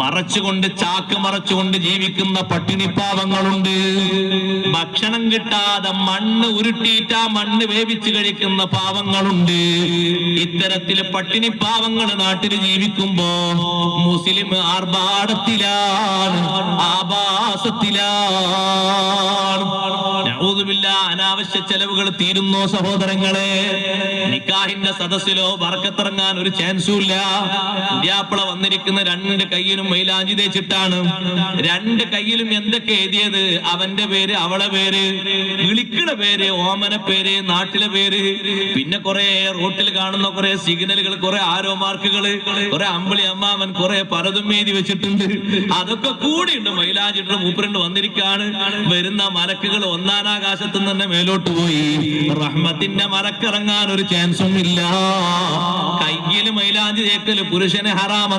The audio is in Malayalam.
മറച്ചുകൊണ്ട് ചാക്ക് മറച്ചുകൊണ്ട് ജീവിക്കുന്ന പട്ടിണിപ്പാവങ്ങളുണ്ട്. ഭക്ഷണം കിട്ടാതെ മണ്ണ് ഉരുട്ടിയിട്ട് ആ മണ്ണ് വേവിച്ച് കഴിക്കുന്ന പാവങ്ങളുണ്ട്. ഇത്തരത്തിൽ പട്ടിണിപ്പാവങ്ങൾ നാട്ടിൽ ജീവിക്കുമ്പോ മുസ്ലിം ആർഭാടത്തിലാണ്, ആഭാസത്തിലാണ്. അനാവശ്യ ചെലവുകൾ തീരുന്നോ സഹോദരങ്ങളെ? നിക്കാഹിന്റെ സദസ്സിലോ ബർക്കത്തിറങ്ങാൻ ഒരു ചാൻസും ഇല്ല. ഇന്ത്യാപ്പള വന്നിരിക്കുന്ന രണ്ട് കയ്യിലും മൈലാഞ്ചി തേച്ചിട്ടാണ്. രണ്ട് കയ്യിലും എന്തൊക്കെ എഴുതിയത്? അവന്റെ പേര്, അവളെ പേര്, വിളിക്കണ പേര്, ഓമന പേര്, നാട്ടിലെ പേര്, പിന്നെ കുറെ റോട്ടിൽ കാണുന്ന കുറെ സിഗ്നലുകൾ, കുറെ ആരോ മാർക്കുകൾ, കുറെ അമ്പിളി അമ്മാവൻ, കുറെ പലതും എഴുതി വെച്ചിട്ടുണ്ട്. അതൊക്കെ കൂടിയുണ്ട്. മൈലാഞ്ചിട്ട് മൂപ്പരുണ്ട് വന്നിരിക്കാണ്. വരുന്ന മലക്കുകൾ ഒന്നാനാകാശത്ത് തന്നെ മേലോട്ട് പോയി. റഹ്മത്തിന്റെ മലക്കിറങ്ങാൻ ഒരു ചാൻസും ഇല്ല. കയ്യിൽ മൈലാഞ്ചി തേക്കല് പുരുഷന് ഹറാമെന്ന്